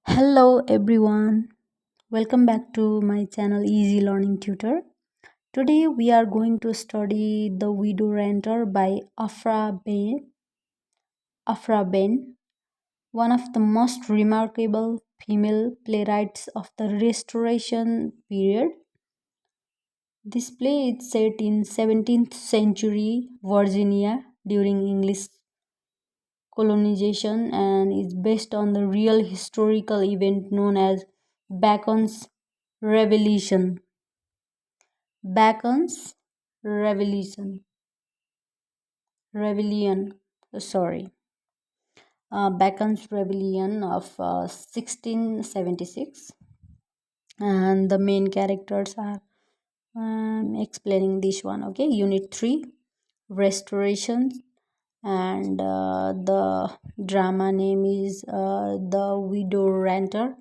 Hello everyone, welcome back to my channel Easy Learning Tutor. Today we are going to study The Widow Ranter by Aphra Behn, one of the most remarkable female playwrights of the Restoration period. This play is set in 17th century Virginia during English colonization and is based on the real historical event known as Bacon's Revolution. Bacon's Revolution. Rebellion. Sorry. Bacon's Rebellion of 1676. And the main characters are explaining this one. Okay. Unit 3 Restoration. And the drama name is The Widow Ranter,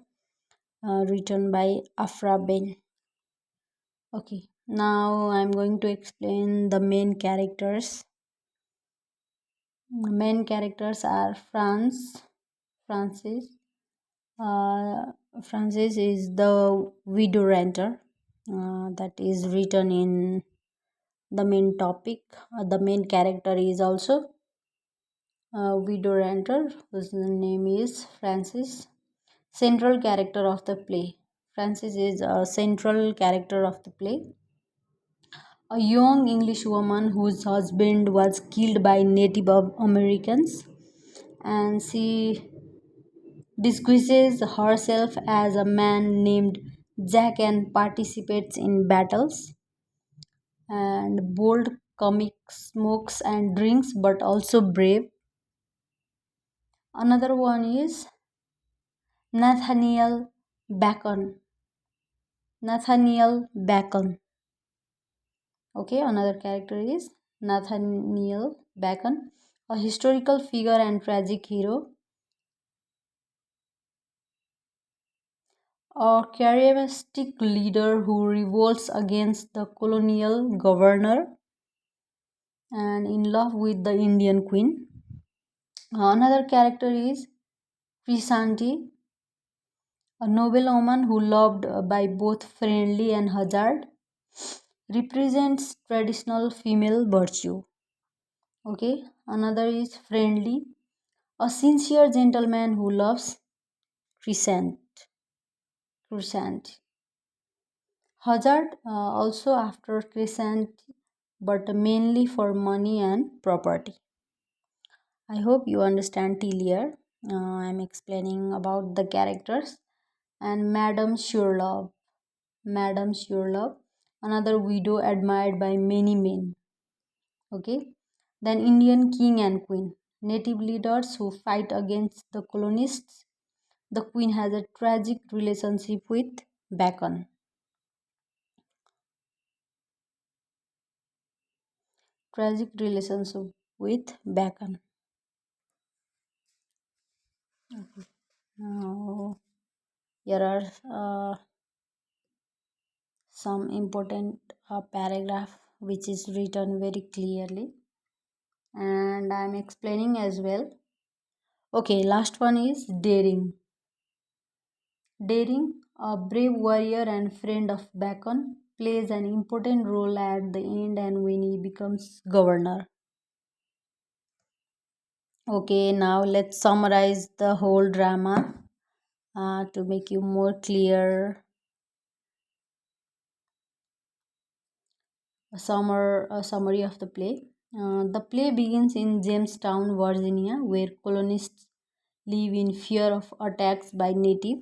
written by Aphra Behn. Okay, now I'm going to explain the main characters. The main characters are Francis. Francis is the widow ranter. That is written in the main topic. The main character is also widow ranter, whose name is Francis. Central character of the play. Francis is a central character of the play. A young English woman whose husband was killed by Native Americans, and she disguises herself as a man named Jack and participates in battles and bold, comic, smokes and drinks, but also brave. Another one is Nathaniel Bacon. Nathaniel Bacon. Okay, another character is Nathaniel Bacon, a historical figure and tragic hero, a charismatic leader who revolts against the colonial governor and in love with the Indian queen. Another character is Chrysanthi, a noblewoman who loved by both friendly and hazard, represents traditional female virtue. Okay, another is Friendly, a sincere gentleman who loves Crescent. Crescent. Hazard also after Crescent, but mainly for money and property. I hope you understand till here. I'm explaining about the characters. And Madame Surelove. Madame Surelove, another widow admired by many men. Okay. Then Indian king and queen, native leaders who fight against the colonists. The queen has a tragic relationship with Bacon. Tragic relationship with Bacon. Now, here are some important paragraph which is written very clearly, and I'm explaining as well. Okay, last one is Daring. Daring, a brave warrior and friend of Bacon, plays an important role at the end and when he becomes governor. Okay, now let's summarize the whole drama to make you more clear. A summary of the play. The play begins in Jamestown, Virginia, where colonists live in fear of attacks by Native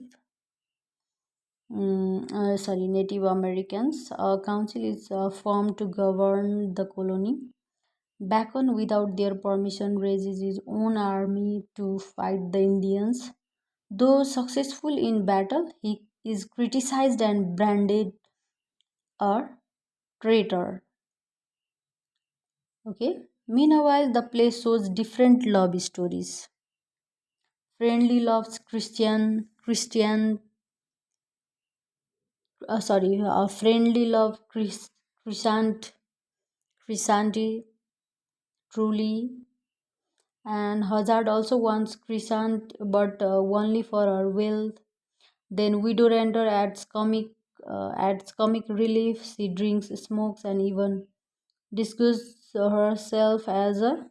Americans. A council is formed to govern the colony. Bacon, without their permission, raises his own army to fight the Indians. Though successful in battle, he is criticized and branded a traitor. Okay. Meanwhile, the play shows different love stories. Friendly loves Friendly love Chrysanthi truly, and Hazard also wants Crescent, but only for her wealth. Then Widow Ranter adds comic relief. She drinks, smokes, and even discusses herself as a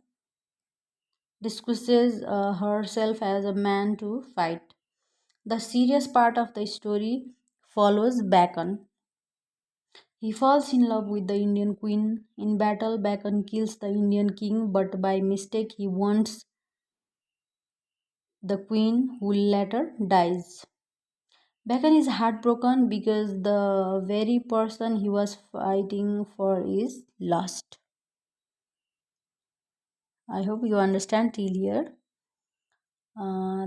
man to fight. The serious part of the story follows Bacon. He falls in love with the Indian queen. In battle, Bacon kills the Indian king, but by mistake he wants the queen, who later dies. Bacon is heartbroken because the very person he was fighting for is lost. I hope you understand till here.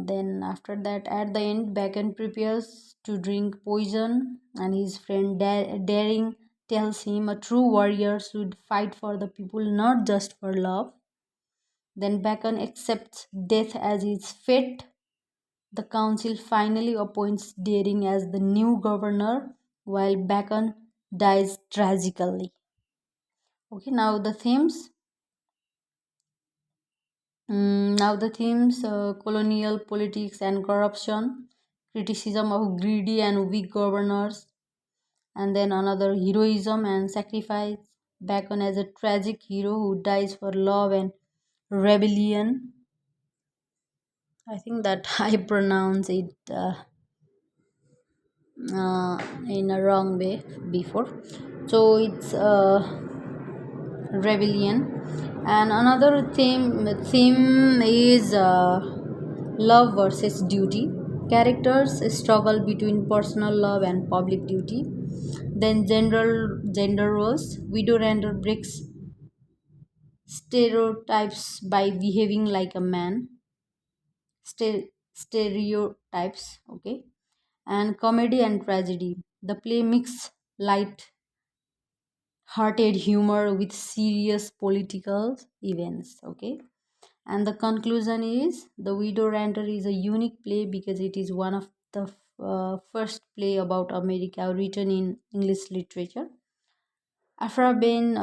Then after that, at the end, Bacon prepares to drink poison, and his friend Daring tells him a true warrior should fight for the people, not just for love. Then Bacon accepts death as his fate. The council finally appoints Daring as the new governor, while Bacon dies tragically. Okay, now the themes. Now the themes: colonial politics and corruption, criticism of greedy and weak governors, and then another heroism and sacrifice. Bacon as a tragic hero who dies for love and rebellion. I think that I pronounce it in a wrong way before. So it's rebellion, and another theme is love versus duty. Characters struggle between personal love and public duty. Then gender roles. Widow Randall breaks stereotypes by behaving like a man. Stereotypes, okay. And comedy and tragedy. The play mix light hearted humor with serious political events, okay. And the conclusion is the Widow Ranter is a unique play because it is one of the first play about America written in English literature. Aphra Behn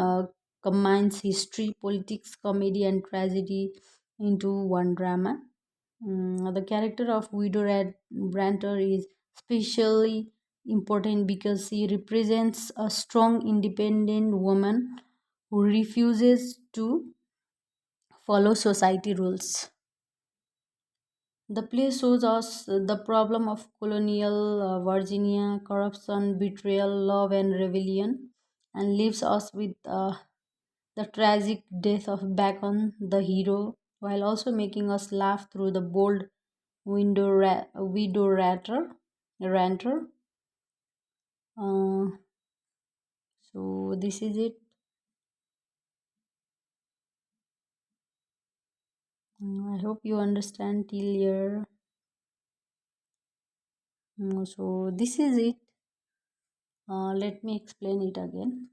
combines history, politics, comedy, and tragedy into one drama. The character of Ranter is especially important because she represents a strong, independent woman who refuses to follow society rules. The play shows us the problem of colonial Virginia, corruption, betrayal, love, and rebellion, and leaves us with the tragic death of Bacon, the hero, while also making us laugh through the bold Ranter. Uh, so this is it. I hope you understand till here. So this is it. Let me explain it again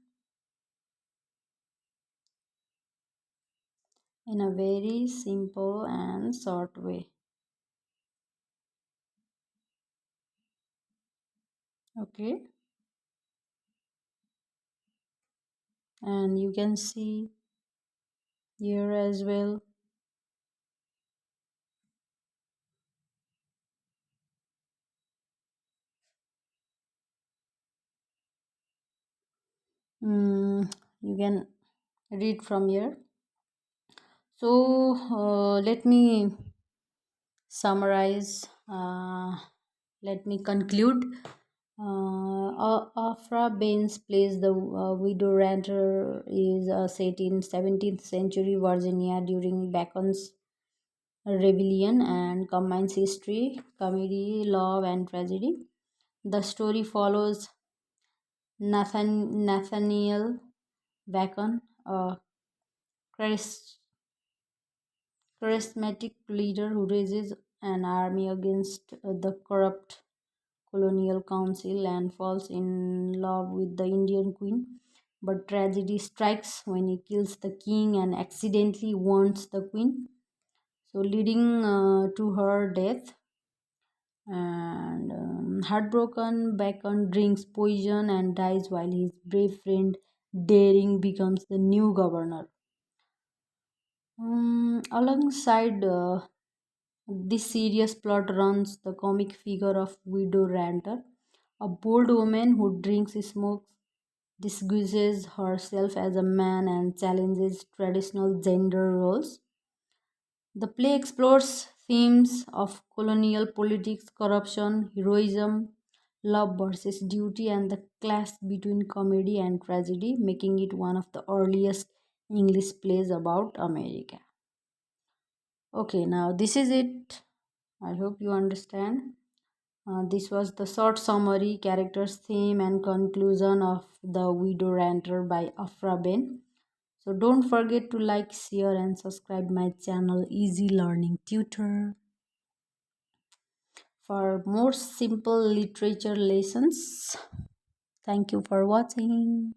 in a very simple and short way. Okay, and you can see here as well. You can read from here. So let me summarize. Let me conclude. Aphra Baines plays the Widow Ranter is set in 17th century Virginia during Bacon's rebellion and combines history, comedy, love, and tragedy. The story follows Nathaniel Bacon, a charis- charismatic leader who raises an army against the corrupt colonial council and falls in love with the Indian queen. But tragedy strikes when he kills the king and accidentally wounds the queen, so leading to her death. And heartbroken, Bacon drinks poison and dies while his brave friend Daring becomes the new governor. Alongside This serious plot runs the comic figure of Widow Ranter, a bold woman who drinks, smokes, disguises herself as a man, and challenges traditional gender roles. The play explores themes of colonial politics, corruption, heroism, love versus duty, and the clash between comedy and tragedy, making it one of the earliest English plays about America. Okay, now this is it. I hope you understand. This was the short summary, characters, theme, and conclusion of The Widow Ranter by Aphra Behn. So don't forget to like, share, and subscribe my channel Easy Learning Tutor for more simple literature lessons. Thank you for watching.